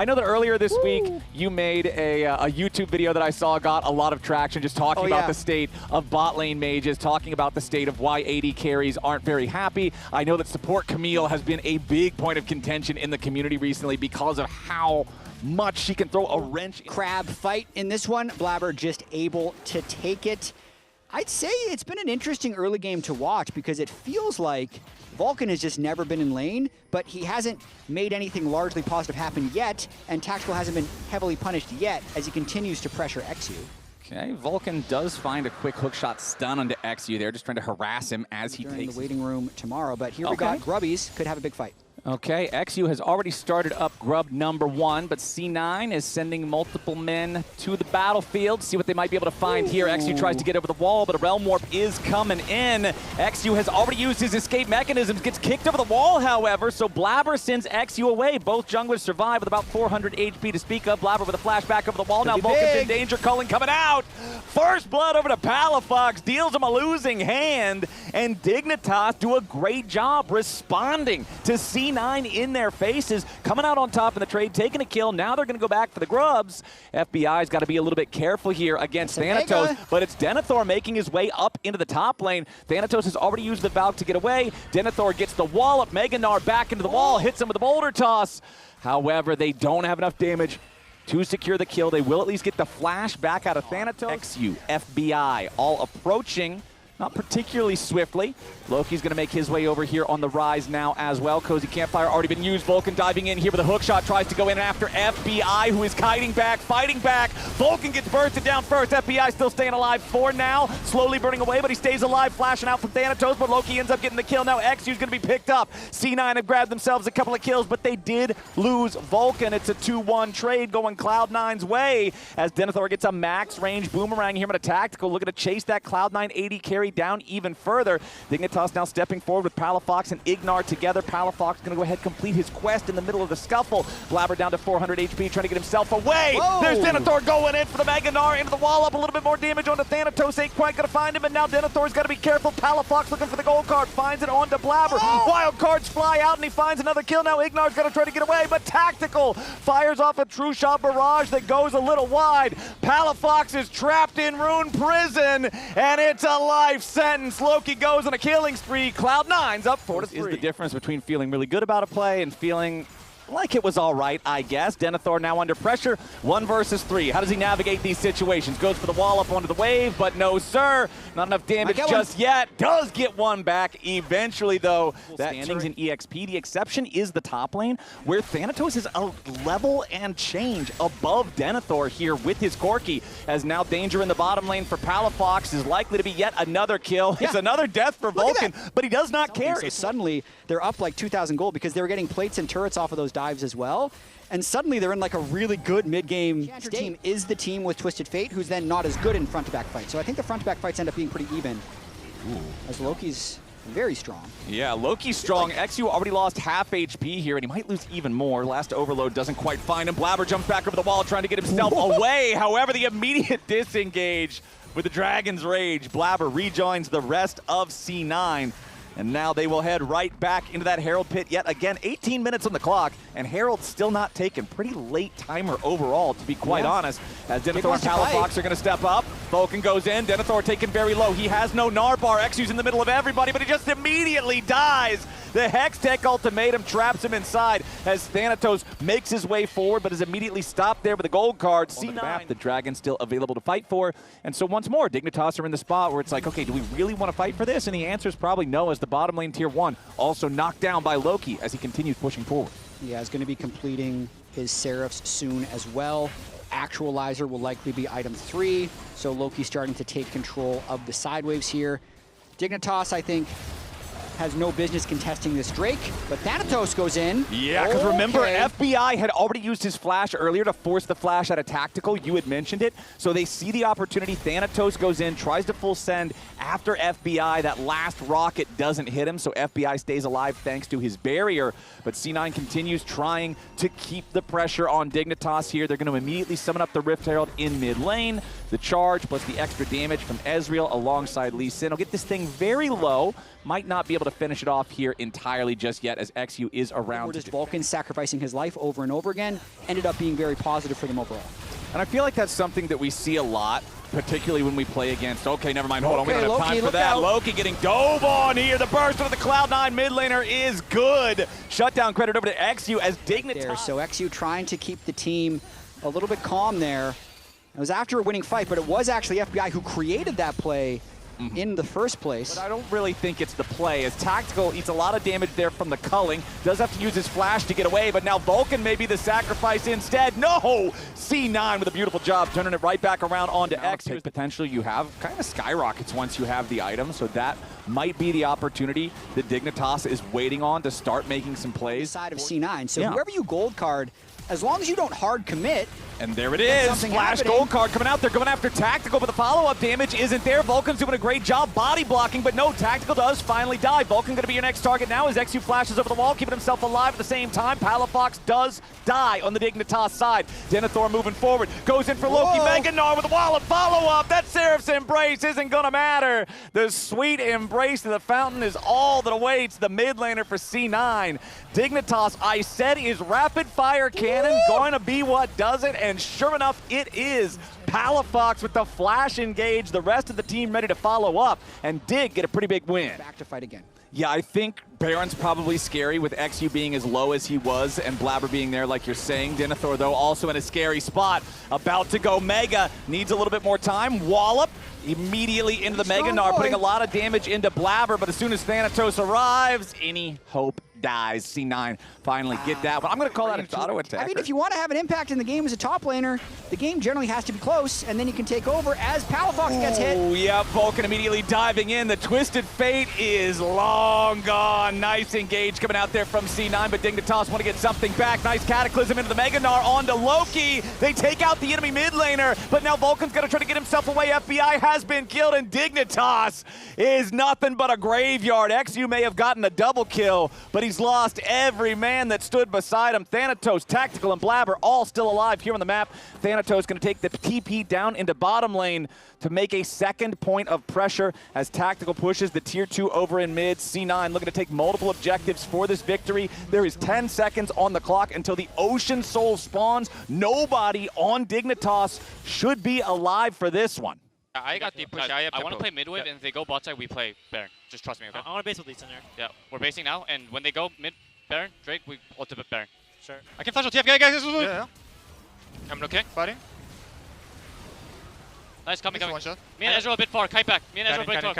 I know that earlier this week you made a YouTube video that I saw got a lot of traction, just talking about the state of bot lane mages, talking about the state of why AD carries aren't very happy. I know that support Camille has been a big point of contention in the community recently because of how much she can throw a wrench. Crab fight in this one. Blabber just able to take it. I'd say it's been an interesting early game to watch because it feels like Vulcan has just never been in lane, but he hasn't made anything largely positive happen yet, and Tactical hasn't been heavily punished yet as he continues to pressure XU. Okay, Vulcan does find a quick hookshot stun onto XU there, just trying to harass him as he takes the waiting room tomorrow, but here we got Grubbies, could have a big fight. Okay, XU has already started up grub number 1, but C9 is sending multiple men to the battlefield. See what they might be able to find here. XU tries to get over the wall, but a Realm Warp is coming in. XU has already used his escape mechanisms, gets kicked over the wall, however, so Blabber sends XU away. Both junglers survive with about 400 HP to speak of. Blabber with a flashback over the wall. Now Vulcan's in danger. Cullen coming out. First blood over to Palafox, deals him a losing hand, and Dignitas do a great job responding to C9 in their faces, coming out on top in the trade, taking a kill. Now they're going to go back for the grubs. FBI's got to be a little bit careful here against Thanatos, but it's Denethor making his way up into the top lane. Thanatos has already used the Valk to get away. Denethor gets the wall up. Meganar back into the wall, hits him with a boulder toss. However, they don't have enough damage to secure the kill. They will at least get the flash back out of Thanatos. XU, FBI, all approaching. Not particularly swiftly. Loki's going to make his way over here on the rise now as well. Cozy Campfire already been used. Vulcan diving in here with a hook shot. Tries to go in after FBI, who is fighting back. Vulcan gets bursted down first. FBI still staying alive for now. Slowly burning away, but he stays alive. Flashing out from Thanatos, but Loki ends up getting the kill. Now XU's going to be picked up. C9 have grabbed themselves a couple of kills, but they did lose Vulcan. It's a 2-1 trade going Cloud9's way as Denethor gets a max range boomerang here with a tactical. Looking to chase that Cloud9 AD carry down even further. Dignitas now stepping forward with Palafox and Ignar together. Palafox going to go ahead complete his quest in the middle of the scuffle. Blabber down to 400 HP, trying to get himself away. Whoa. There's Denethor going in for the Meganar into the wall up. A little bit more damage onto Thanatos. Ain't quite going to find him, and now Denethor's got to be careful. Palafox looking for the gold card. Finds it onto Blabber. Wild cards fly out, and he finds another kill. Now Ignar's going to try to get away, but Tactical fires off a true shot barrage that goes a little wide. Palafox is trapped in Rune Prison, and it's a life sentence. Loki goes on a killing spree. Cloud9's up 4-3. Is the difference between feeling really good about a play and feeling like it was all right, I guess. Denethor now under pressure, 1 versus 3. How does he navigate these situations? Goes for the wall up onto the wave, but no, sir. Not enough damage just yet. Does get one back eventually, though. That standings in EXP. The exception is the top lane, where Thanatos is a level and change above Denethor here with his Corki, as now danger in the bottom lane for Palafox is likely to be yet another kill. It's another death for Vulcan, but he does not care. So suddenly, they're up like 2,000 gold because they were getting plates and turrets off of those dives as well. And suddenly they're in like a really good mid-game state. Team is the team with Twisted Fate, who's then not as good in front-to-back fights. So I think the front-to-back fights end up being pretty even. As Loki's very strong. Yeah, Loki's strong. XU already lost half HP here, and he might lose even more. Last overload doesn't quite find him. Blabber jumps back over the wall, trying to get himself away. However, the immediate disengage with the Dragon's Rage. Blabber rejoins the rest of C9. And now they will head right back into that Herald pit yet again. 18 minutes on the clock, and Herald's still not taken. Pretty late timer overall, to be quite honest, as Denethor and Palafox are going to step up. Vulcan goes in. Denethor taken very low. He has no Narbar. XU's in the middle of everybody, but he just immediately dies. The Hextech ultimatum traps him inside as Thanatos makes his way forward, but is immediately stopped there with a gold card. C9, the Dragon still available to fight for. And so once more, Dignitas are in the spot where it's like, okay, do we really want to fight for this? And the answer is probably no, as the bottom lane tier 1 also knocked down by Loki as he continues pushing forward. Yeah, he's going to be completing his Seraphs soon as well. Actualizer will likely be item 3, so Loki's starting to take control of the side waves here. Dignitas, I think, has no business contesting this Drake, but Thanatos goes in. Yeah, because remember, FBI had already used his flash earlier to force the flash out of Tactical. You had mentioned it. So they see the opportunity. Thanatos goes in, tries to full send after FBI. That last rocket doesn't hit him, so FBI stays alive thanks to his barrier. But C9 continues trying to keep the pressure on Dignitas here. They're going to immediately summon up the Rift Herald in mid lane. The charge plus the extra damage from Ezreal alongside Lee Sin will get this thing very low. might not be able to finish it off here entirely just yet, as XU is around. Or just Vulcan sacrificing his life over and over again ended up being very positive for them overall. And I feel like that's something that we see a lot, particularly when we play against, okay, never mind, hold on, we don't have Loki, time for that. Loki getting dove on here. The burst into the Cloud9 mid laner is good. Shutdown credit over to XU as Dignitas. So XU trying to keep the team a little bit calm there. It was after a winning fight, but it was actually FBI who created that play in the first place. But I don't really think it's the play, as Tactical eats a lot of damage there from the culling. Does have to use his flash to get away, but now Vulcan may be the sacrifice instead. No! C9 with a beautiful job, turning it right back around onto X. Potential you have kind of skyrockets once you have the item, so that might be the opportunity that Dignitas is waiting on to start making some plays. Side of C9, so whoever you gold card, as long as you don't hard commit. And there it is, Flash gold card coming out. They're going after Tactical, but the follow-up damage isn't there. Vulcan's doing a great job body blocking, but no, Tactical does finally die. Vulcan going to be your next target now as XU flashes over the wall, keeping himself alive at the same time. Palafox does die on the Dignitas side. Denethor moving forward, goes in for Loki. Meganar with a wall of follow-up. That Seraph's Embrace isn't going to matter. The sweet embrace of the fountain is all that awaits the mid laner for C9. Dignitas, I said, is rapid fire cannon going to be what does it, and sure enough, it is. Palafox with the flash engage, the rest of the team ready to follow up, and Dig get a pretty big win. Back to fight again. Yeah, I think Baron's probably scary with XU being as low as he was and Blabber being there like you're saying. Denethor, though, also in a scary spot. About to go Mega. Needs a little bit more time. Wallop immediately into the Meganar, putting a lot of damage into Blabber, but as soon as Thanatos arrives, any hope dies. C9 finally get that, but I'm going to call that an auto attack. I mean, if you want to have an impact in the game as a top laner, the game generally has to be close, and then you can take over as Palafox gets hit. Oh, yeah, Vulcan immediately diving in. The Twisted Fate is long gone. Nice engage coming out there from C9, but Dignitas want to get something back. Nice Cataclysm into the Meganar onto Loki. They take out the enemy mid laner, but now Vulcan's going to try to get himself away. FBI has been killed, and Dignitas is nothing but a graveyard. XU may have gotten a double kill, but he's lost every man that stood beside him. Thanatos, Tactical, and Blabber all still alive here on the map. Thanatos going to take the TP down into bottom lane to make a second point of pressure as Tactical pushes the tier 2 over in mid. C9 looking to take multiple objectives for this victory. There is 10 seconds on the clock until the Ocean Soul spawns. Nobody on Dignitas should be alive for this one. I got deep push. I want to play mid wave, and if they go bot side, we play Baron. Just trust me, okay? I want to base with Lee in there. Yeah, we're basing now, and when they go mid Baron, Drake, we ultimate Baron. Sure. I can flash on TF, guys. Yeah. I'm okay. Fighting. Nice, coming. One shot. Me and Ezra a bit far. Kite back. Me and Ezra a bit far.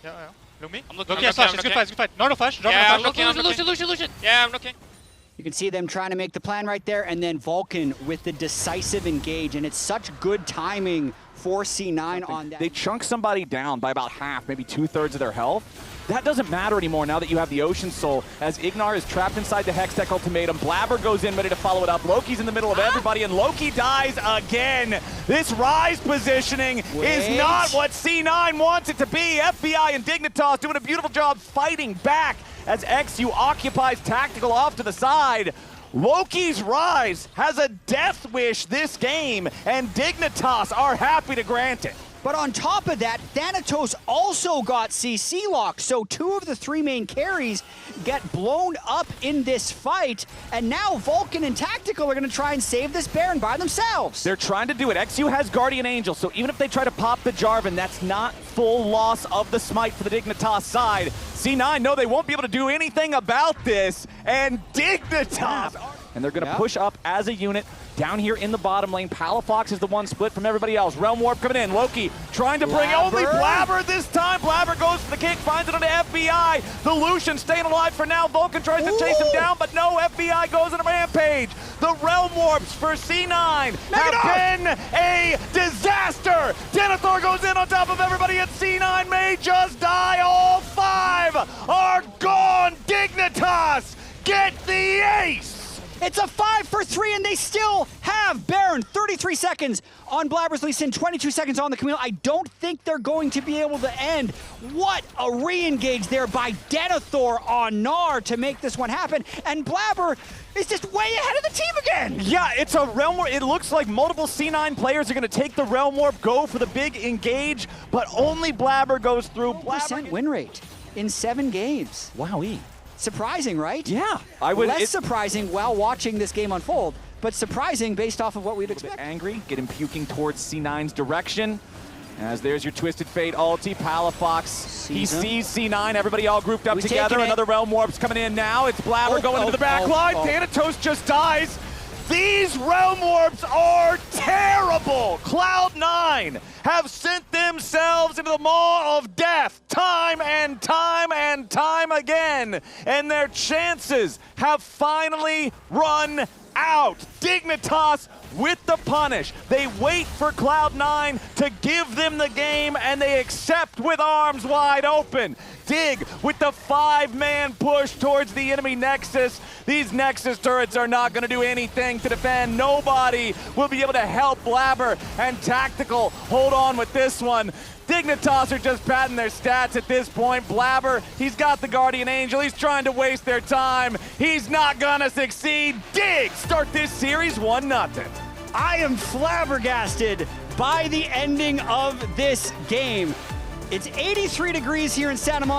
Yeah. Look me. I'm looking. Look, flash. It's good fight. It's good fight. Nardo flash. Yeah, I'm looking. Lucian. Yeah, I'm looking. You can see them trying to make the plan right there, and then Vulcan with the decisive engage, and it's such good timing for C9 on that. They chunk somebody down by about half, maybe 2/3 of their health. That doesn't matter anymore now that you have the Ocean Soul, as Ignar is trapped inside the Hextech ultimatum. Blabber goes in ready to follow it up. Loki's in the middle of everybody, and Loki dies again. This Rise positioning is not what C9 wants it to be. FBI and Dignitas doing a beautiful job fighting back as XU occupies Tactical off to the side. Loki's Rise has a death wish this game, and Dignitas are happy to grant it. But on top of that, Thanatos also got CC locked, so 2 of the 3 main carries get blown up in this fight, and now Vulcan and Tactical are going to try and save this Baron by themselves. They're trying to do it. XU has Guardian Angel, so even if they try to pop the Jarvan, that's not full loss of the smite for the Dignitas side. C9 know they won't be able to do anything about this, and Dignitas... And they're going to push up as a unit down here in the bottom lane. Palafox is the one split from everybody else. Realm Warp coming in. Loki trying to bring only Blabber this time. Blabber goes for the kick, finds it on the FBI. The Lucian staying alive for now. Vulcan tries to chase him down, but no, FBI goes on a rampage. The Realm Warps for C9 have been a disaster. Denethor goes in on top of everybody, and C9 may just die. All 5 are gone. Dignitas get the ace. It's a 5 for 3, and they still have Baron. 33 seconds on Blabber's Lee Sin, 22 seconds on the Camille. I don't think they're going to be able to end. What a re-engage there by Denethor on Gnar to make this one happen. And Blabber is just way ahead of the team again. Yeah, it's a Realm Warp. It looks like multiple C9 players are going to take the Realm Warp, go for the big engage, but only Blabber goes through. 12% win rate. in 7 games. Wowee. Surprising, right? Yeah. I would. Less surprising while watching this game unfold, but surprising based off of what we'd expect. Angry, get him puking towards C9's direction. As there's your Twisted Fate ulti, Palafox. He sees C9, everybody all grouped up together. Another Realm Warp's coming in now. It's Blabber going into the back line. Thanatos just dies. These Realm Warps are terrible. Cloud9 have sent themselves into the maw of death time and time and time again. And their chances have finally run out. Dignitas with the punish. They wait for Cloud9 to give them the game, and they accept with arms wide open. Dig with the 5-man push towards the enemy Nexus. These Nexus turrets are not going to do anything to defend. Nobody will be able to help Blabber, and Tactical hold on with this one. Dignitas are just padding their stats at this point. Blabber, he's got the Guardian Angel. He's trying to waste their time. He's not gonna succeed. Dig start this series 1-0. I am flabbergasted by the ending of this game. It's 83 degrees here in Santa Monica.